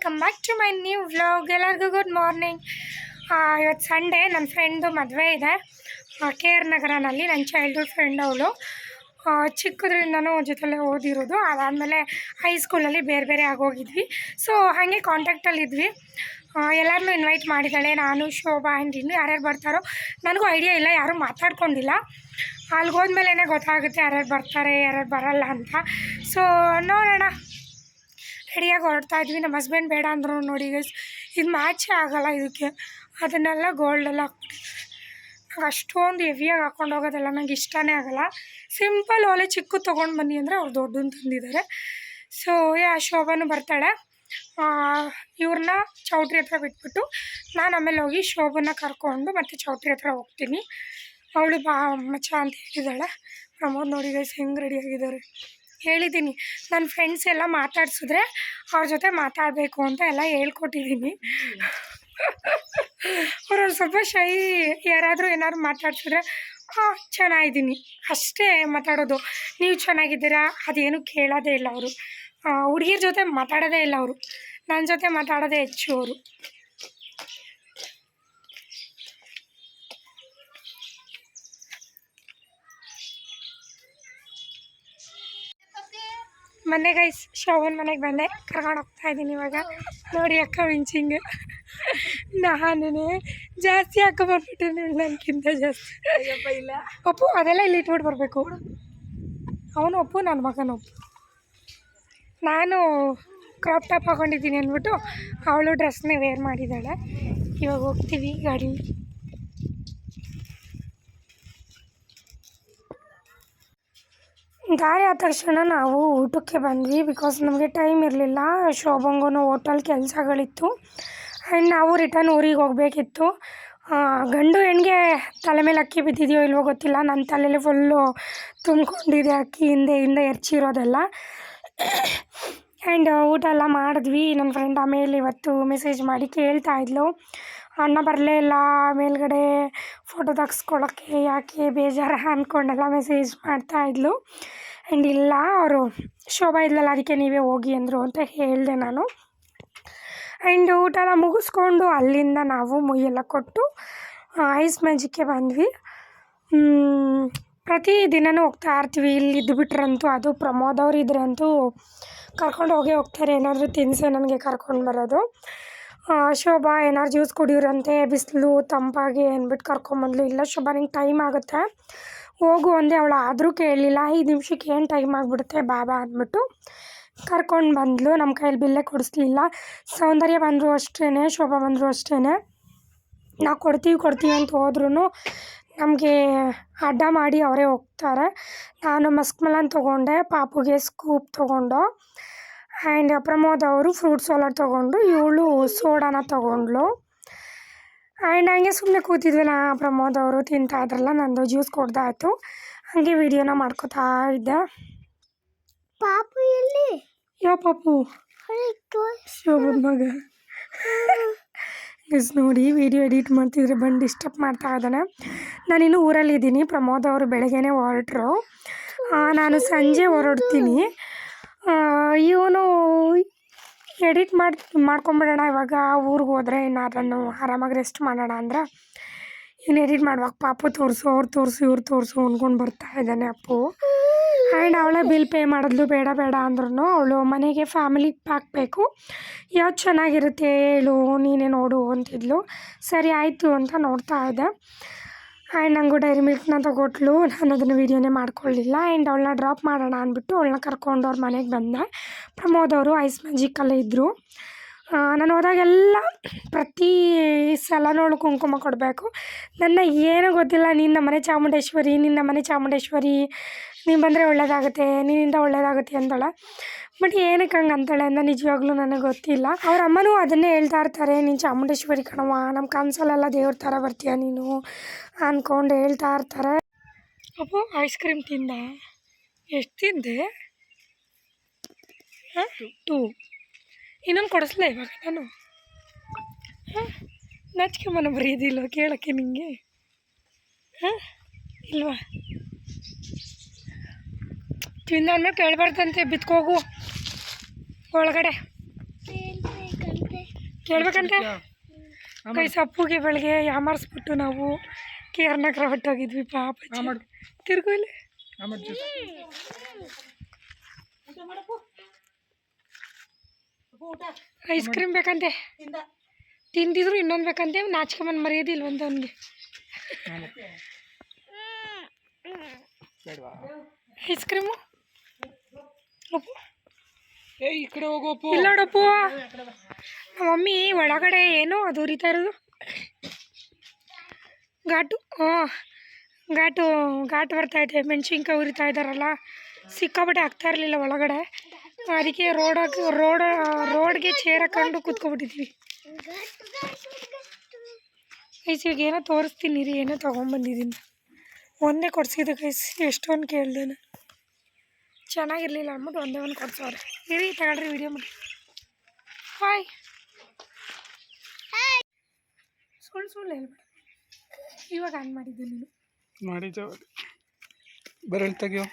Welcome back to my new vlog. ಎಲ್ಲರಿಗೂ good morning. ಇವತ್ತು Sunday. ನನ್ನ ಫ್ರೆಂಡ್ದು ಮದುವೆ ಇದೆ ಕೆ ಆರ್ ನಗರನಲ್ಲಿ. ನನ್ನ ಚೈಲ್ಡ್ಹುಡ್ ಫ್ರೆಂಡ್ ಅವಳು. ಚಿಕ್ಕದ್ರಿಂದನೂ ಜೊತೆಲೇ ಓದಿರೋದು. ಅದಾದಮೇಲೆ ಹೈಸ್ಕೂಲಲ್ಲಿ ಬೇರೆ ಬೇರೆ ಆಗೋಗಿದ್ವಿ. ಸೊ ಹಾಗೆ ಕಾಂಟ್ಯಾಕ್ಟಲ್ಲಿದ್ವಿ. ಎಲ್ಲರನ್ನೂ ಇನ್ವೈಟ್ ಮಾಡಿದ್ದಾಳೆ. ನಾನು, ಶೋಭಾ ಆ್ಯಂಡ್ ಇನ್ನು ಯಾರ್ಯಾರು ಬರ್ತಾರೋ ನನಗೂ ಐಡಿಯಾ ಇಲ್ಲ, ಯಾರೂ ಮಾತಾಡ್ಕೊಂಡಿಲ್ಲ. ಅಲ್ಲಿಗೆ ಹೋದ್ಮೇಲೆ ಗೊತ್ತಾಗುತ್ತೆ ಯಾರ್ಯಾರು ಬರ್ತಾರೆ ಯಾರ್ಯಾರು ಬರಲ್ಲ ಅಂತ. ಸೊ ನೋಡೋಣ. ರೆಡಿಯಾಗಿ ಹೊರಡ್ತಾ ಇದ್ವಿ. ನಮ್ಮ ಹಸ್ಬೆಂಡ್ ಬೇಡ ಅಂದರು. ನೋಡಿ ಗೈಸ್, ಇದು ಮ್ಯಾಚೇ ಆಗೋಲ್ಲ ಇದಕ್ಕೆ. ಅದನ್ನೆಲ್ಲ ಗೋಲ್ಡೆಲ್ಲ ಹಾಕ್ಬಿಟ್ಟಿದ್ದಾರೆ. ನಂಗೆ ಅಷ್ಟೊಂದು ಹೆವಿಯಾಗಿ ಹಾಕ್ಕೊಂಡು ಹೋಗೋದೆಲ್ಲ ನಂಗೆ ಇಷ್ಟನೇ ಆಗೋಲ್ಲ. ಸಿಂಪಲ್ ಒಲೆ ಚಿಕ್ಕ ತೊಗೊಂಡು ಬನ್ನಿ ಅಂದರೆ ಅವ್ರು ದೊಡ್ಡನ್ನು ತಂದಿದ್ದಾರೆ. ಸೊ ಶೋಭಾನು ಬರ್ತಾಳೆ. ಇವ್ರನ್ನ ಚೌಟ್ರಿ ಹತ್ರ ಬಿಟ್ಬಿಟ್ಟು ನಾನು ಆಮೇಲೆ ಹೋಗಿ ಶೋಭನ ಕರ್ಕೊಂಡು ಮತ್ತೆ ಚೌಟ್ರಿ ಹತ್ರ ಹೋಗ್ತೀನಿ. ಅವಳು ಬಾ ಮಚ್ಚ ಅಂತ ಹೇಳಿದ್ದಾಳೆ. ಪ್ರಮೋದ್ ನೋಡಿ ಗೈಸ್ ಹೆಂಗೆ ರೆಡಿಯಾಗಿದ್ದಾರೆ. ಹೇಳಿದ್ದೀನಿ ನನ್ನ ಫ್ರೆಂಡ್ಸ್ ಎಲ್ಲ ಮಾತಾಡ್ಸಿದ್ರೆ ಅವ್ರ ಜೊತೆ ಮಾತಾಡಬೇಕು ಅಂತ ಎಲ್ಲ ಹೇಳ್ಕೊಟ್ಟಿದ್ದೀನಿ. ಅವ್ರೊಂದು ಸ್ವಲ್ಪ ಶೈ. ಯಾರಾದರೂ ಏನಾದ್ರು ಮಾತಾಡ್ಸಿದ್ರೆ ಚೆನ್ನಾಗಿದ್ದೀನಿ ಅಷ್ಟೇ ಮಾತಾಡೋದು. ನೀವು ಚೆನ್ನಾಗಿದ್ದೀರಾ ಅದೇನು ಕೇಳೋದೇ ಇಲ್ಲ ಅವರು. ಹುಡುಗಿರ ಜೊತೆ ಮಾತಾಡೋದೇ ಇಲ್ಲ ಅವರು. ನನ್ನ ಜೊತೆ ಮಾತಾಡೋದೇ ಹೆಚ್ಚು ಅವರು. ಮೊನ್ನೆ ಗೈಸ್ ಶೋಭನ್ ಮನೆಗೆ ಬಂದೆ, ಕರ್ಕೊಂಡು ಹೋಗ್ತಾಯಿದ್ದೀನಿ ಇವಾಗ. ನೋಡಿ ಅಕ್ಕ ಮಿಂಚಿಂಗ್. ನಾನೇ ಜಾಸ್ತಿ ಅಕ್ಕ ಬರ್ಬಿಟ್ಟು ನನಗಿಂತ ಜಾಸ್ತಿ. ಇಲ್ಲ ಒಪ್ಪು ಅದೆಲ್ಲ ಇಲ್ಲಿ ಇಟ್ಬಿಟ್ಟು ಬರಬೇಕು. ಅವನು ಒಪ್ಪು, ನನ್ನ ಮಗನ ಒಪ್ಪು. ನಾನು ಕ್ರಾಪ್ ಟಾಪ್ ಹಾಕೊಂಡಿದ್ದೀನಿ ಅಂದ್ಬಿಟ್ಟು ಅವಳು ಡ್ರೆಸ್ನೇ ವೇರ್ ಮಾಡಿದ್ದಾಳೆ. ಇವಾಗ ಹೋಗ್ತೀವಿ ಗಾಡಿ. ದಾರಿ ಆದ ತಕ್ಷಣ ನಾವು ಊಟಕ್ಕೆ ಬಂದ್ವಿ. ಬಿಕಾಸ್ ನಮಗೆ ಟೈಮ್ ಇರಲಿಲ್ಲ. ಶೋಭಂಗೂ ಹೋಟೆಲ್ ಕೆಲಸಗಳಿತ್ತು ಆ್ಯಂಡ್ ನಾವು ರಿಟರ್ನ್ ಊರಿಗೆ ಹೋಗಬೇಕಿತ್ತು. ಗಂಡು ಹೆಣ್ಣಿಗೆ ತಲೆ ಮೇಲೆ ಅಕ್ಕಿ ಬಿದ್ದಿದೆಯೋ ಇಲ್ವೋ ಗೊತ್ತಿಲ್ಲ. ನನ್ನ ತಲೆಯಲ್ಲಿ ಫುಲ್ಲು ತುಂಬಿಕೊಂಡಿದೆ ಅಕ್ಕಿ, ಹಿಂದೆ ಎರ್ಚಿರೋದೆಲ್ಲ. ಆ್ಯಂಡ್ ಊಟ ಎಲ್ಲ ಮಾಡಿದ್ವಿ. ನನ್ನ ಫ್ರೆಂಡ್ ಆಮೇಲೆ ಇವತ್ತು ಮೆಸೇಜ್ ಮಾಡಿ ಕೇಳ್ತಾಯಿದ್ಲು, ಅಣ್ಣ ಬರಲೇ ಇಲ್ಲ ಮೇಲ್ಗಡೆ ಫೋಟೋ ತೆಗೆಸ್ಕೊಳ್ಳೋಕ್ಕೆ, ಯಾಕೆ ಬೇಜಾರ ಅಂದ್ಕೊಂಡೆಲ್ಲ ಮೆಸೇಜ್ ಮಾಡ್ತಾಯಿದ್ಲು. ಆ್ಯಂಡ್ ಇಲ್ಲ ಅವರು ಶೋಭಾ ಇದ್ಲಲ್ಲ ಅದಕ್ಕೆ ನೀವೇ ಹೋಗಿ ಅಂದರು ಅಂತ ಹೇಳಿದೆ ನಾನು. ಆ್ಯಂಡ್ ಊಟ ಎಲ್ಲ ಮುಗಿಸ್ಕೊಂಡು ಅಲ್ಲಿಂದ ನಾವು ಮುಯ್ಯೆಲ್ಲ ಕೊಟ್ಟು ಐಸ್ ಮ್ಯಾಜಿಕ್ಗೆ ಬಂದ್ವಿ. ಪ್ರತಿ ದಿನವೂ ಹೋಗ್ತಾ ಇರ್ತೀವಿ. ಇಲ್ಲಿ ಇದ್ದುಬಿಟ್ರಂತೂ, ಅದು ಪ್ರಮೋದ್ ಅವ್ರು ಇದ್ರೆ ಅಂತೂ ಕರ್ಕೊಂಡು ಹೋಗೇ ಹೋಗ್ತಾರೆ. ಏನಾದರೂ ತಿನ್ನಿಸಿ ನನಗೆ ಕರ್ಕೊಂಡು ಬರೋದು. ಶೋಭಾ ಏನಾದ್ರು ಜ್ಯೂಸ್ ಕುಡಿಯೋರಂತೆ, ಬಿಸಿಲು ತಂಪಾಗಿ ಅಂದ್ಬಿಟ್ಟು ಕರ್ಕೊಂಬಂದ್ಲು. ಇಲ್ಲ ಶೋಭಾ ನಿಂಗೆ ಟೈಮ್ ಆಗುತ್ತೆ ಹೋಗು ಅಂದೆ. ಅವಳು ಆದರೂ ಕೇಳಲಿಲ್ಲ. 5 ನಿಮಿಷಕ್ಕೆ ಏನು ಟೈಮ್ ಆಗಿಬಿಡುತ್ತೆ ಬಾಬಾ ಅಂದ್ಬಿಟ್ಟು ಕರ್ಕೊಂಡು ಬಂದಳು. ನಮ್ಮ ಕೈಯಲ್ಲಿ ಬಿಲ್ಲೇ ಕೊಡಿಸ್ಲಿಲ್ಲ. ಸೌಂದರ್ಯ ಬಂದರು ಅಷ್ಟೇ, ಶೋಭಾ ಬಂದರು ಅಷ್ಟೇ. ನಾವು ಕೊಡ್ತೀವಿ ಅಂತ ಹೋದ್ರೂ ನಮಗೆ ಅಡ್ಡ ಮಾಡಿ ಅವರೇ ಹೋಗ್ತಾರೆ. ನಾನು ಮಸ್ಕ್ ಮೆಲನ್ ತೊಗೊಂಡೆ, ಪಾಪುಗೆ ಸ್ಕೂಪ್ ತೊಗೊಂಡು, ಆ್ಯಂಡ್ ಪ್ರಮೋದ್ ಅವರು ಫ್ರೂಟ್ ಸಲಾಡ್ ತೊಗೊಂಡು, ಇವಳು ಸೋಡಾನ ತೊಗೊಂಡ್ಳು. ಆ್ಯಂಡ್ ಹಂಗೆ ಸುಮ್ಮನೆ ಕೂತಿದ್ವಲ್ಲ, ಪ್ರಮೋದ್ ಅವರು ತಿಂತಾಯಿದ್ರಲ್ಲ, ನಂದು ಜ್ಯೂಸ್ ಕೊಡ್ದಾಯಿತು. ಹಾಗೆ ವೀಡಿಯೋನ ಮಾಡ್ಕೋತಾ ಇದ್ದೆ. ಪಾಪು ಎಲ್ಲಿ? ಯಾವ ಪಾಪು? ಶೋಭದ ಮಗ. ನೋಡಿ ವಿಡಿಯೋ ಎಡಿಟ್ ಮಾಡ್ತಿದ್ರೆ ಬಂದು ಡಿಸ್ಟರ್ಬ್ ಮಾಡ್ತಾ ಇದ್ದಾನೆ. ನಾನಿನ್ನೂ ಊರಲ್ಲಿದ್ದೀನಿ. ಪ್ರಮೋದ್ ಅವರು ಬೆಳಗ್ಗೆನೇ ಹೊರಟರು. ನಾನು ಸಂಜೆ ಹೊರಡ್ತೀನಿ. ಇವನು ಎಡಿಟ್ ಮಾಡ್ಕೊಂಬಿಡೋಣ ಇವಾಗ ಊರಿಗೆ ಹೋದರೆ, ಇನ್ನು ಅದನ್ನು ಆರಾಮಾಗಿ ರೆಸ್ಟ್ ಮಾಡೋಣ ಅಂದ್ರೆ ಇನ್ನು ಎಡಿಟ್ ಮಾಡುವಾಗ ಪಾಪು ತೋರಿಸು, ಅವ್ರು ತೋರಿಸು, ಇವ್ರು ತೋರಿಸು ಅಂದ್ಕೊಂಡು ಬರ್ತಾ ಇದ್ದಾನೆ ಅಪ್ಪು. ಆ್ಯಂಡ್ ಅವಳೇ ಬಿಲ್ ಪೇ ಮಾಡಿದ್ಲು. ಬೇಡ ಅಂದ್ರೂ ಅವಳು ಮನೆಗೆ ಫ್ಯಾಮಿಲಿ ಪ್ಯಾಕ್ ಬೇಕು, ಯಾವ್ದು ಚೆನ್ನಾಗಿರುತ್ತೆ ಹೇಳು ನೀನೇ ನೋಡು ಅಂತಿದ್ಲು. ಸರಿ ಆಯಿತು ಅಂತ ನೋಡ್ತಾ ಇದ್ದೆ. ಆ್ಯಂಡ್ ನನಗೂ ಡೈರಿ ಮಿಲ್ಕ್ನ ತೊಗೊಟ್ಲು. ನಾನು ಅದನ್ನು ವೀಡಿಯೋನೇ ಮಾಡ್ಕೊಳ್ಳಿಲ್ಲ. ಆ್ಯಂಡ್ ಅವಳನ್ನ ಡ್ರಾಪ್ ಮಾಡೋಣ ಅಂದ್ಬಿಟ್ಟು ಅವಳನ್ನ ಕರ್ಕೊಂಡು ಅವ್ರ ಮನೆಗೆ ಬಂದೆ. ಪ್ರಮೋದ್ ಅವರು ಐಸ್ ಮ್ಯಾಜಿಕಲ್ಲೇ ಇದ್ದರು. ನಾನು ಹೋದಾಗೆಲ್ಲ ಪ್ರತಿ ಸಲನೂ ಕುಂಕುಮ ಕೊಡಬೇಕು. ನನ್ನ ಏನೂ ಗೊತ್ತಿಲ್ಲ, ನೀನು ನಮ್ಮನೆ ಚಾಮುಂಡೇಶ್ವರಿ, ನೀನು ಬಂದರೆ ಒಳ್ಳೇದಾಗುತ್ತೆ, ನಿನ್ನಿಂದ ಒಳ್ಳೇದಾಗುತ್ತೆ ಅಂತಾಳೆ. ಬಟ್ ಏನಕ್ಕೆ ಹಂಗೆ ಅಂತಾಳೆ ಅಂತ ನಿಜವಾಗ್ಲೂ ನನಗೆ ಗೊತ್ತಿಲ್ಲ. ಅವ್ರ ಅಮ್ಮನೂ ಅದನ್ನೇ ಹೇಳ್ತಾ ಇರ್ತಾರೆ, ನೀನು ಚಾಮುಂಡೇಶ್ವರಿ ಕಣವ್ವ, ನಮ್ಮ ಕನಸಲ್ಲೆಲ್ಲ ದೇವ್ರ ಥರ ಬರ್ತೀಯ ನೀನು ಅಂದ್ಕೊಂಡು ಹೇಳ್ತಾ ಇರ್ತಾರೆ. ಅಪ್ಪು ಐಸ್ ಕ್ರೀಮ್ ತಿಂದ? ಎಷ್ಟು ತಿಂದೆ? 2. ಇನ್ನೊಂದು ಕೊಡಿಸ್ಲೇ ಇವಾಗ ನಾನು? ನಾಚಿಕೆಮ್ಮನ ಬರೀದಿಲ್ಲ ಕೇಳೋಕ್ಕೆ ನಿಂಗೆ? ಇಲ್ವಾ? ತಿಂದ ಅಂದ್ಮೇಲೆ ಕೇಳಬಾರ್ದಂತೆ, ಬಿತ್ಕೋಗು ಒಳಗಡೆ. ಹೇಳ್ಬೇಕಂತೆ ಗೈಸ್ ಅಪ್ಪುಗೆ ಬೆಳಗ್ಗೆ ಯಾಮಾರಿಸ್ಬಿಟ್ಟು ನಾವು ಕೆ ಆರ್ ನಗರ ಹೊಟ್ಟೋಗಿದ್ವಿ ಪಾಪ ತಿರ್ಗು ಇಲ್ಲಿ ಐಸ್ ಕ್ರೀಮ್ ಬೇಕಂತೆ ತಿಂದಿದ್ರು ಇನ್ನೊಂದು ಬೇಕಂತೆ ನಾಚ್ಕೊಂಬಂದು ಮರೆಯೋದಿಲ್ಲ ಒಂದೊಂದಿಗೆ ಐಸ್ ಕ್ರೀಮು ಅಪ್ಪು ಈ ಕಡೆ ಹೋಗಪ್ಪ ಇಲ್ಲ ನೋಡಪ್ಪು ನಮ್ಮ ಮಮ್ಮಿ ಒಳಗಡೆ ಏನೋ ಅದು ಉರಿತಾ ಇರೋದು ಘಾಟು ಘಾಟು ಬರ್ತೈತೆ ಮೆಣಸಿನ್ಕಾಯಿ ಉರಿತಾ ಇದ್ದಾರಲ್ಲ ಸಿಕ್ಕಾಬಟ್ಟೆ ಆಗ್ತಾ ಇರಲಿಲ್ಲ ಒಳಗಡೆ ಅದಕ್ಕೆ ರೋಡ್ಗೆ ಚೇರ್ ಹಾಕೊಂಡು ಕೂತ್ಕೊಬಿಟ್ಟಿದ್ವಿ ಗೈಸ್ ಇವಾಗ ಏನೋ ತೋರಿಸ್ತೀನಿ ರೀ ಏನೋ ತೊಗೊಂಬಂದಿದ್ದೀನಿ ಒಂದೇ ಕೊಡ್ಸಿದ್ದೆ ಗೈಸ್ ಎಷ್ಟೊಂದು ಕೇಳ್ದೇನೆ ಚೆನ್ನಾಗಿರಲಿಲ್ಲ ಅಂದ್ಬಿಟ್ಟು ಒಂದೇ ಒಂದು ಕೊಡ್ಸೋರೆ ಇರಿ ತಗೊಳ್ರಿ ವಿಡಿಯೋ ಮಾಡಿ ಹಾಯ್ ಸುಳ್ಳು ಹೇಳ್ಬೇಡ ಇವಾಗ ಆನ್ ಮಾಡಿದ್ದೆ ನೀನು ಮಾಡಿದ್ದೆ ಬರಲ್ ತೆಗಿಯೋ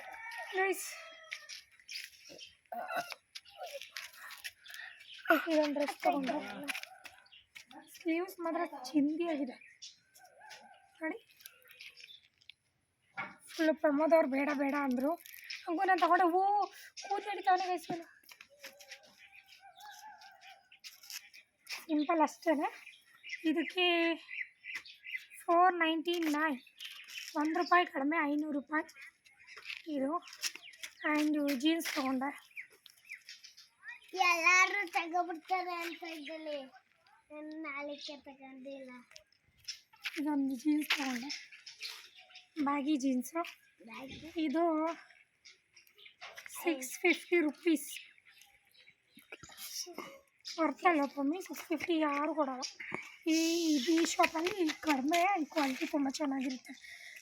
ನೈಸ್ ಇದೊಂದು ಡ್ರೆಸ್ ತೊಗೊಂಡ್ರೆ ಸ್ಲೀವ್ಸ್ ಮಾತ್ರ ಚಿಂದಿ ಆಗಿದೆ ನೋಡಿ ಫುಲ್ಲು ಪ್ರಮೋದವ್ರು ಬೇಡ ಬೇಡ ಅಂದರು ಹಂಗೂ ನಾನು ತಗೊಂಡೆ ಕೂತು ನಡೀತಾವನೆ ಗೈಸ್ಮೇಲೆ ಸಿಂಪಲ್ ಅಷ್ಟೇ ಇದಕ್ಕೆ 499 ₹1 ಕಡಿಮೆ ₹500 ಇದು ಆ್ಯಂಡ್ ಜೀನ್ಸ್ ತೊಗೊಂಡೆ ಎಲ್ಲಾರು ತಗೋಬಿಡ್ತಾರೆ ಅಂತ ಇದ್ದಲ್ಲಿ ನಾಳೆಗೆ ತಗೊಂಡಿಲ್ಲ ಇದೊಂದು ಜೀನ್ಸ್ ತೊಗೊಂಡೆ ಬ್ಯಾಗಿ ಜೀನ್ಸು ಇದು ₹650 ಬರ್ತಲ್ಲ ಮಮ್ಮಿ 650 ಯಾರು ಕೊಡೋಲ್ಲ ಈ ಶಾಪಲ್ಲಿ ಕಡಿಮೆ ಆ್ಯಂಡ್ ಕ್ವಾಲಿಟಿ ತುಂಬ ಚೆನ್ನಾಗಿರುತ್ತೆ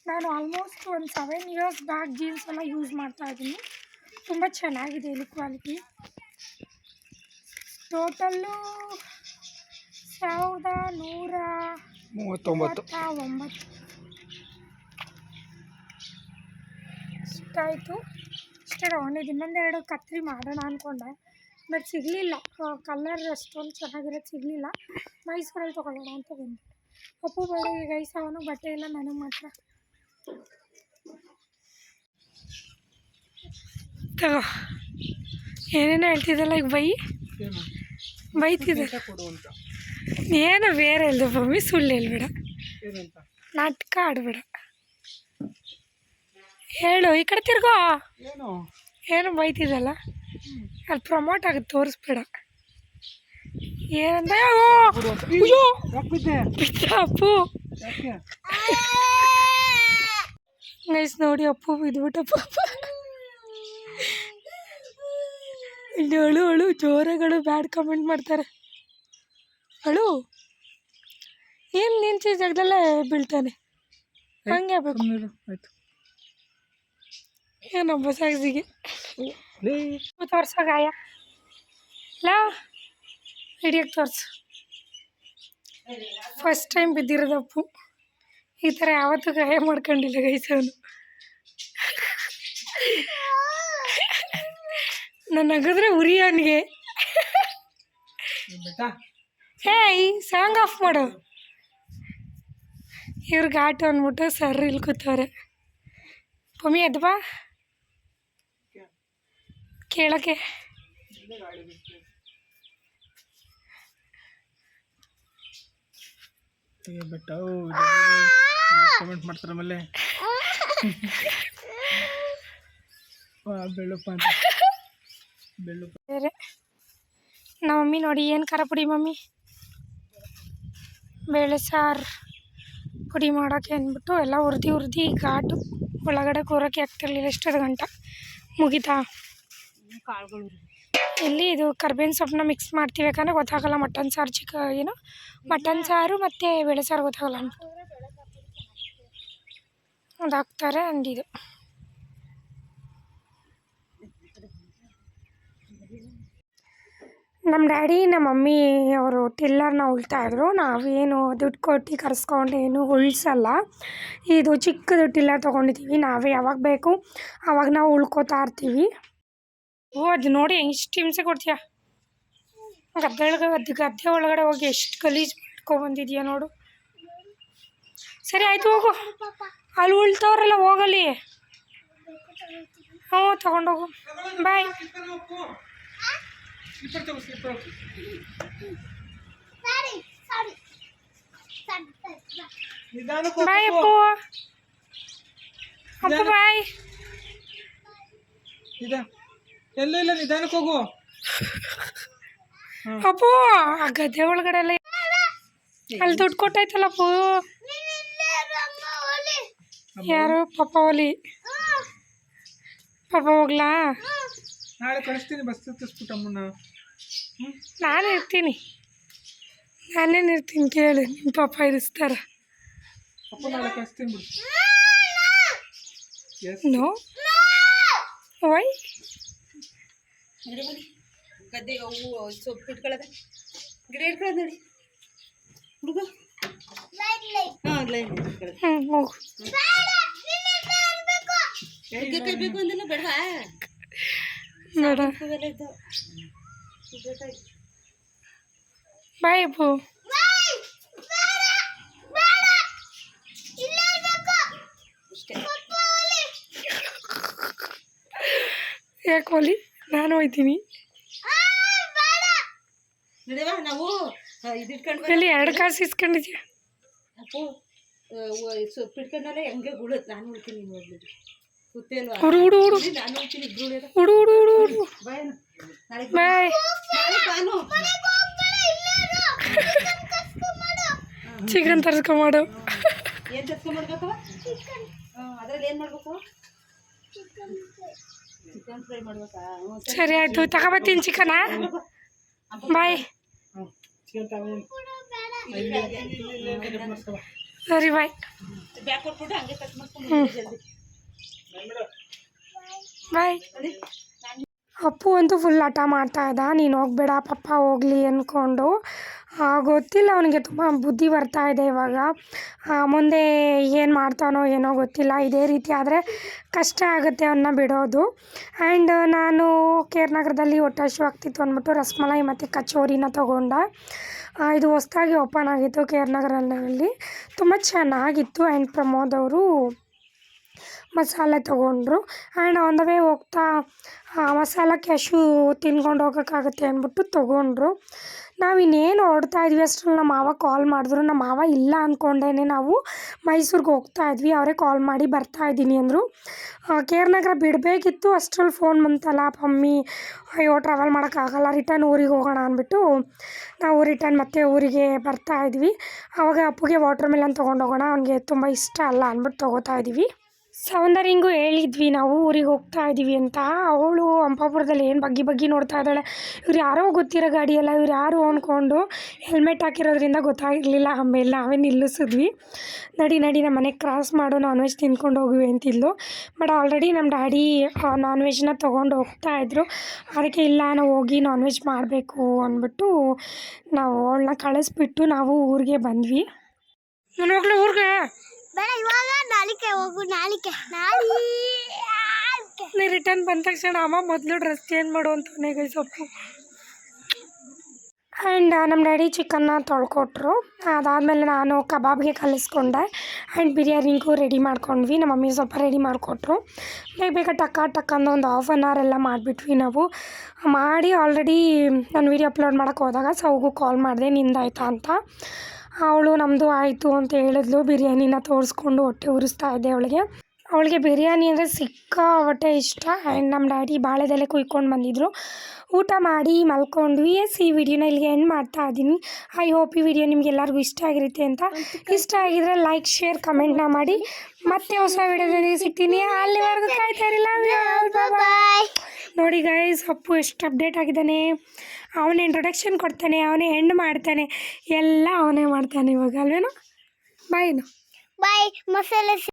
ನಾನು ಆಲ್ಮೋಸ್ಟ್ ಒಂದು 7 ಇಯರ್ಸ್ ಬ್ಯಾಕ್ ಜೀನ್ಸ್ ಎಲ್ಲ ಯೂಸ್ ಮಾಡ್ತಾಯಿದ್ದೀನಿ ತುಂಬ ಚೆನ್ನಾಗಿದೆ ಇಲ್ಲಿ ಕ್ವಾಲಿಟಿ ಟೋಟಲ್ಲು 1139 ಇಷ್ಟಾಯಿತು ಇಷ್ಟೇ ತೊಗೊಂಡಿದ್ದು ಇನ್ನೊಂದೆರಡು ಕತ್ರಿ ಮಾಡೋಣ ಅಂದ್ಕೊಂಡೆ ಬಟ್ ಸಿಗಲಿಲ್ಲ ಕಲರ್ ಅಷ್ಟೊಂದು ಚೆನ್ನಾಗಿರೋದು ಸಿಗಲಿಲ್ಲ ಮೈಸೂರಲ್ಲಿ ತೊಗೊಳ್ಳೋಣ ಅಂತ ಬಂದೆ ಅಪ್ಪು ಬೇಡ ಈಗ ಅವನು ಬಟ್ಟೆ ಇಲ್ಲ ನನಗೆ ಮಾತ್ರ ತಗೋ ಏನೇನೋ ಹೇಳ್ತಿದ್ದಲ್ಲ ಈಗ ಬೈತಿದ್ದೆ ಏನೋ ಬೇರೆ ಹೇಳ್ದೆ ಮಮ್ಮಿ ಸುಳ್ಳು ಹೇಳ್ಬೇಡ ನಾಟಕ ಆಡಬೇಡ ಹೇಳು ಈ ಕಡೆ ತಿರ್ಗೋ ಏನು ಬೈತಿದ್ದಲ್ಲ ಅಲ್ಲಿ ಪ್ರಮೋಟ್ ಆಗುತ್ತೆ ತೋರಿಸ್ಬೇಡ ಏನಂದ ಅಪ್ಪು ಗೈಸ್ ನೋಡಿ ಅಪ್ಪು ಬಿದ್ಬಿಟ್ಟಪ್ಪ ಅಳು ಜೋರಗಳು ಬ್ಯಾಡ್ ಕಮೆಂಟ್ ಮಾಡ್ತಾರೆ ಅಳು ಏನು ನಿಂಚಿ ಜಾಗದಲ್ಲೇ ಬೀಳ್ತಾನೆ ಹಂಗೆ ಬೇಕು ಆಯ್ತು ಏನೊಬ್ಬ ಸಾಗಿಸಿಗೆ ತೋರ್ಸೋ ಗಾಯ ಇಲ್ಲ ಹಿಡಿಯೋಕ್ಕೆ ತೋರಿಸು ಫಸ್ಟ್ ಟೈಮ್ ಬಿದ್ದಿರೋದಪ್ಪು ಈ ಥರ ಯಾವತ್ತೂ ಗಾಯ ಮಾಡ್ಕೊಂಡಿಲ್ಲ ಗೈಸವನು ನಾನು ನಗಿದ್ರೆ ಉರಿ ಅವನಿಗೆ ಏಯ್ ಸಾಂಗ್ ಆಫ್ ಮಾಡು ಇವ್ರು ಘಾಟು ಅಂದ್ಬಿಟ್ಟು ಸರ್ ಇಲ್ಲಿ ಕೂತವ್ರೆ ಪಮ್ಮಿ ಎದ್ದು ಬಾ ಕೇಳೋಕ್ಕೆ ಬಟ್ ಕಮೆಂಟ್ ಮಾಡ್ತಾರೆ ಆಮೇಲೆ ಬೆಳ್ಳಪ್ಪ ಅಂತ ಬೆಳ್ಳಪ್ಪ ಬೇರೆ ನಮ್ಮ ಮಮ್ಮಿ ನೋಡಿ ಏನು ಖಾರ ಪುಡಿ ಮಮ್ಮಿ ಬೇಳೆ ಸಾರು ಪುಡಿ ಮಾಡೋಕ್ಕೆ ಅಂದ್ಬಿಟ್ಟು ಎಲ್ಲ ಹುರಿದು ಘಾಟು ಒಳಗಡೆ ಕೂರೋಕ್ಕೆ ಆಗ್ತಿರ್ಲಿಲ್ಲ ಎಷ್ಟೊಂದು ಗಂಟೆ ಮುಗಿತಾ ಇಲ್ಲಿ ಇದು ಕರ್ಬೇವಿನ ಸೊಪ್ಪನ್ನ ಮಿಕ್ಸ್ ಮಾಡ್ತೀವಿ ಯಾಕಂದರೆ ಗೊತ್ತಾಗಲ್ಲ ಮಟನ್ ಸಾರು ಮಟನ್ ಸಾರು ಮತ್ತು ಬೇಳೆ ಸಾರು ಗೊತ್ತಾಗಲ್ಲ ಅಂತ ಅದು ಹಾಕ್ತಾರೆ ಆ್ಯಂಡ್ ಇದು ನಮ್ಮ ಡ್ಯಾಡಿ ನಮ್ಮ ಮಮ್ಮಿ ಅವರು ಟಿಲ್ಲರ್ನ ಉಳ್ತಾಯಿದ್ರು ನಾವೇನು ದುಡ್ಡು ಕೊಟ್ಟು ಕರೆಸ್ಕೊಂಡು ಏನು ಉಳಿಸಲ್ಲ ಇದು ಚಿಕ್ಕದು ಟಿಲ್ಲರ್ ತೊಗೊಂಡಿದ್ದೀವಿ ನಾವೇ ಯಾವಾಗ ಬೇಕು ಆವಾಗ ನಾವು ಉಳ್ಕೋತಾ ಇರ್ತೀವಿ ಅದು ನೋಡಿ ಇಷ್ಟು ಹಿಂಸೆ ಕೊಡ್ತೀಯ ಗದ್ದೆ ಒಳಗಡೆ ಹೋಗಿ ಎಷ್ಟು ಗಲೀಜು ಮಾಡ್ಕೊಬಂದಿದ್ಯಾ ನೋಡು. ಸರಿ ಆಯಿತು ಹೋಗು, ಅಲ್ಲಿ ಉಳ್ತವ್ರಲ್ಲ ಹೋಗಲಿ. ಹ್ಞೂ ತಗೊಂಡೋಗು, ಬಾಯ್. ಬಾಯ್ ಅಪ್ಪು, ಅಪ್ಪು ಬಾಯ್. ಎಲ್ಲೂ ಇಲ್ಲ, ನಿಧಾನಕ್ಕೆ ಹೋಗು. ಅಪ್ಪು ಆ ಗದ್ದೆ ಒಳಗಡೆ ಎಲ್ಲ ಅಲ್ಲಿ ದುಡ್ಡು ಕೊಟ್ಟಾಯ್ತಲ್ಲ ಅಪ್ಪು. ಯಾರು? ಪಾಪ ಒಲಿ. ಪಾಪ ಹೋಗ್ಲಾ? ನಾಳೆ ಕಳಿಸ್ತೀನಿ, ಬಸ್ ಹತ್ತಿಸ್ಬಿಟ್ಟು ಅಮ್ಮನ. ನಾನು ಇರ್ತೀನಿ, ನಾನೇನು ಇರ್ತೀನಿ ಕೇಳು. ನಿಮ್ಮ ಪಾಪ ಇರಿಸ್ತಾರ? ಅಪ್ಪ ನಾಳೆ ಕಳಿಸ್ತೀನಿ ಬಿಡು. Know why? ಗದ್ದೆಗೆ ಹೂವು ಸೊಪ್ಪು ಇಟ್ಕೊಳ್ಳೋದ ಗಿಡ ಇಟ್ಕೊಳ್ಳೋದು ನೋಡಿ ಹುಡುಗ. ಹಾಂ ಲೈನ್ ಇಟ್ಕೊಳ್ಳೋದು. ಹೋಗು. ನುಗ್ಗೆಕಾಯಿ ಬೇಕು ಅಂದಲ್ಲ ಬೇಡವಾ? ಬೇಡ. ಬಾಯ್ ಅಪ್ಪು. ಯಾಕೆ ಹೋಲಿ? ನಾನು ಹೋಯ್ತೀನಿ. ನಡೆವಾ ನಾವು ಇದು ಇಟ್ಕೊಂಡು ಇಲ್ಲಿ 2 ಕಾಸು ಇಸ್ಕೊಂಡಿದ್ಯಾ? ಅಪ್ಪು ಸೊಪ್ಪು ಇಟ್ಕೊಂಡಲ್ಲ ಹೆಂಗೆ ಗುಳತ್. ನಾನು ಉಳ್ತೀನಿ, ನೋಡ್ಬಿಟ್ಟು ಗೊತ್ತೇ ಅಲ್ವಾ? ಹುಡು ಹುಡು ಹುಡು ನಾನು ಉಳ್ತೀನಿ, ಗುಳು ಹುಡು ಹುಡು ಹುಡು ಹುಡು. ಬಾಯ್ ನಾಳೆ ಬಾಯ್. ಬಾನು ಚಿಕನ್ ತರಿಸ್ಕೊಂಬಾಡು. ಏನು ತರ್ಸ್ಕೊಂಡ್ಬರ್ಬೇಕವ? ಅದ್ರಲ್ಲಿ ಏನು ಮಾಡ್ಬೇಕು? ಚಿಕನ್ ಫ್ರೈ ಮಾಡ್ಬೇಕಾ? ಸರಿ ಆಯಿತು, ತಗೊಬತ್ತೀನಿ ಚಿಕನಾ. ಬಾಯ್. ಸರಿ ಬಾಯ್. ಬ್ಯಾಗ್ ಕೊಟ್ಬಿಟ್ಟು ಹಂಗೆ ಕಟ್ ಮಾಡ್ಕೊಂಡು ಜಲ್ದಿ ಬಾಯ್. ಅಪ್ಪು ಅಂತೂ ಫುಲ್ ಹಠ ಮಾಡ್ತಾ ಇದ್ದ, ನೀನು ಹೋಗಬೇಡ ಪಪ್ಪ ಹೋಗಲಿ ಅಂದ್ಕೊಂಡು. ಗೊತ್ತಿಲ್ಲ, ಅವನಿಗೆ ತುಂಬ ಬುದ್ಧಿ ಬರ್ತಾ ಇದೆ ಇವಾಗ. ಮುಂದೆ ಏನು ಮಾಡ್ತಾನೋ ಏನೋ ಗೊತ್ತಿಲ್ಲ. ಇದೇ ರೀತಿ ಆದರೆ ಕಷ್ಟ ಆಗುತ್ತೆ ಅವನ್ನ ಬಿಡೋದು. ಆ್ಯಂಡ್ ನಾನು ಕೇರ್ನಗರದಲ್ಲಿ ಹೊಟ್ಟೆ ಹಸಿವಾಗ್ತಿತ್ತು ಅಂದ್ಬಿಟ್ಟು ರಸಮಲೈ ಮತ್ತು ಕಚೋರಿನ ತೊಗೊಂಡೆ. ಇದು ಹೊಸದಾಗಿ ಓಪನ್ ಆಗಿತ್ತು ಕೇರ್ನಗರಲ್ಲಿ, ತುಂಬ ಚೆನ್ನಾಗಿತ್ತು. ಆ್ಯಂಡ್ ಪ್ರಮೋದ್ ಅವರು ಮಸಾಲೆ ತೊಗೊಂಡ್ರು. ಆ್ಯಂಡ್ ಆನ್ ದ ವೇ ಹೋಗ್ತಾ ಮಸಾಲ ಕ್ಯಾಶು ತಿನ್ಕೊಂಡು ಹೋಗೋಕ್ಕಾಗುತ್ತೆ ಅಂದ್ಬಿಟ್ಟು ತೊಗೊಂಡ್ರು. ನಾವು ಇನ್ನೇನು ಹೊರಡ್ತಾ ಇದ್ವಿ ಅಷ್ಟರಲ್ಲಿ ನಮ್ಮ ಮಾವ ಕಾಲ್ ಮಾಡಿದ್ರು. ನಮ್ಮ ಮಾವ ಇಲ್ಲ ಅಂದ್ಕೊಂಡೇ ನಾವು ಮೈಸೂರಿಗೆ ಹೋಗ್ತಾಯಿದ್ವಿ. ಅವರೇ ಕಾಲ್ ಮಾಡಿ ಬರ್ತಾಯಿದ್ದೀನಿ ಅಂದರು. ಕೇರ್ನಗರ ಬಿಡಬೇಕಿತ್ತು, ಅಷ್ಟರಲ್ಲಿ ಫೋನ್ ಬಂತಲ್ಲ ಮಮ್ಮಿ ಅಯ್ಯೋ ಟ್ರಾವೆಲ್ ಮಾಡೋಕ್ಕಾಗಲ್ಲ, ರಿಟರ್ನ್ ಊರಿಗೆ ಹೋಗೋಣ ಅಂದ್ಬಿಟ್ಟು ನಾವು ರಿಟರ್ನ್ ಮತ್ತೆ ಊರಿಗೆ ಬರ್ತಾಯಿದ್ವಿ. ಆವಾಗ ಅಪ್ಪುಗೆ ವಾಟರ್ ಮೆಲನ್ ತೊಗೊಂಡೋಗೋಣ, ಅವನಿಗೆ ತುಂಬ ಇಷ್ಟ ಅಲ್ಲ ಅಂದ್ಬಿಟ್ಟು ತೊಗೋತಾ ಇದ್ದೀವಿ. ಸೌಂದರ್ಯಂಗೂ ಹೇಳಿದ್ವಿ ನಾವು ಊರಿಗೆ ಹೋಗ್ತಾ ಇದ್ದೀವಿ ಅಂತ. ಅವಳು ಹಂಪಾಪುರದಲ್ಲಿ ಏನು ಬಗ್ಗಿ ನೋಡ್ತಾ ಇದ್ದಾಳೆ. ಇವ್ರು ಯಾರೋ ಗೊತ್ತಿರೋ ಗಾಡಿಯಲ್ಲ, ಇವ್ರು ಯಾರು ಅಂದ್ಕೊಂಡು ಹೆಲ್ಮೆಟ್ ಹಾಕಿರೋದ್ರಿಂದ ಗೊತ್ತಾಗಿರಲಿಲ್ಲ. ಆಮೇಲೆ ನಾವೇ ನಿಲ್ಲಿಸಿದ್ವಿ. ನಡಿ ನಮ್ಮ ಮನೆಗೆ ಕ್ರಾಸ್ ಮಾಡು, ನಾನ್ ವೆಜ್ ತಿನ್ಕೊಂಡು ಹೋಗುವೆ ಅಂತಿದ್ಲು. ಬಟ್ ಆಲ್ರೆಡಿ ನಮ್ಮ ಡ್ಯಾಡಿ ನಾನ್ ವೆಜ್ನ ತೊಗೊಂಡು ಹೋಗ್ತಾಯಿದ್ರು. ಅದಕ್ಕೆ ಇಲ್ಲ ನಾವು ಹೋಗಿ ನಾನ್ ವೆಜ್ ಮಾಡಬೇಕು ಅಂದ್ಬಿಟ್ಟು ನಾವು ಅವಳನ್ನ ಕಳಿಸ್ಬಿಟ್ಟು ನಾವು ಊರಿಗೆ ಬಂದ್ವಿ. ನಾನು ಹೋಗ್ಲಿ ಊರಿಗೆ? ಬೇಡ, ಇವಾಗ ನಾಳಿಕೆ ಹೋಗು. ನಾಳಿಕೆ ನೀ ರಿಟರ್ನ್ ಬಂದ ತಕ್ಷಣ ಅಮ್ಮ ಮೊದಲು ಡ್ರೆಸ್ ಚೇಂಜ್ ಮಾಡು ಅಂತವನೇ ಗೈ ಸೊಪ್ಪು. ಆ್ಯಂಡ್ ನಮ್ಮ ಡ್ಯಾಡಿ ಚಿಕನ್ನ ತೊಳ್ಕೊಟ್ರು. ಅದಾದಮೇಲೆ ನಾನು ಕಬಾಬ್ಗೆ ಕಲಿಸ್ಕೊಂಡೆ. ಆ್ಯಂಡ್ ಬಿರಿಯಾನಿಗೂ ರೆಡಿ ಮಾಡ್ಕೊಂಡ್ವಿ. ನಮ್ಮ ಮಮ್ಮಿ ಸ್ವಲ್ಪ ರೆಡಿ ಮಾಡಿಕೊಟ್ರು. ಬೇಗ ಟಕ್ ಅಂದು ಒಂದು 1/2 an hour ಎಲ್ಲ ಮಾಡಿಬಿಟ್ವಿ ನಾವು. ಮಾಡಿ ಆಲ್ರೆಡಿ ನಾನು ವೀಡಿಯೋ ಅಪ್ಲೋಡ್ ಮಾಡೋಕ್ಕೆ ಹೋದಾಗ ಸೌಗೂ ಕಾಲ್ ಮಾಡಿದೆ, ನಿಂದಾಯ್ತಾ ಅಂತ. ಅವಳು ನಮ್ಮದು ಆಯಿತು ಅಂತ ಹೇಳಿದ್ಲು. ಬಿರಿಯಾನಿನ ತೋರಿಸ್ಕೊಂಡು ಹೊಟ್ಟೆ ಉರಿಸ್ತಾ ಇದ್ದೆ ಅವಳಿಗೆ ಬಿರಿಯಾನಿ ಅಂದರೆ ಸಿಕ್ಕಾಪಟ್ಟೆ ಇಷ್ಟ. ಆ್ಯಂಡ್ ನಮ್ಮ ಡ್ಯಾಡಿ ಬಾಳೆದೆಲೆ ಕುಯ್ಕೊಂಡು ಬಂದಿದ್ದರು. ಊಟ ಮಾಡಿ ಮಲ್ಕೊಂಡ್ವಿ. ಈ ವಿಡಿಯೋನ ಇಲ್ಲಿಗೆ ಎಂಡ್ ಮಾಡ್ತಾ ಇದ್ದೀನಿ. ಐ ಹೋಪ್ ಈ ವಿಡಿಯೋ ನಿಮಗೆಲ್ಲರಿಗೂ ಇಷ್ಟ ಆಗಿರುತ್ತೆ ಅಂತ. ಇಷ್ಟ ಆಗಿದ್ರೆ ಲೈಕ್, ಶೇರ್, ಕಮೆಂಟ್ನ ಮಾಡಿ. ಮತ್ತೆ ಹೊಸ ವಿಡಿಯೋದಲ್ಲಿ ಸಿಗ್ತೀನಿ. ಅಲ್ಲಿವರೆಗೂ ಕಾಯ್ತಾ ಇರಲಿಲ್ಲ. ಬಾಯ್. ನೋಡಿ ಗೈಸ್, ಅಪ್ಪು ಎಷ್ಟು ಅಪ್ಡೇಟ್ ಆಗಿದ್ದಾನೆ. ಅವನೇ ಇಂಟ್ರೊಡಕ್ಷನ್ ಕೊಡ್ತಾನೆ, ಅವನೇ ಎಂಡ್ ಮಾಡ್ತಾನೆ, ಎಲ್ಲ ಅವನೇ ಮಾಡ್ತಾನೆ ಇವಾಗ ಅಲ್ವೇನೋ. ಬಾಯ್ ಮಸಾಲೆ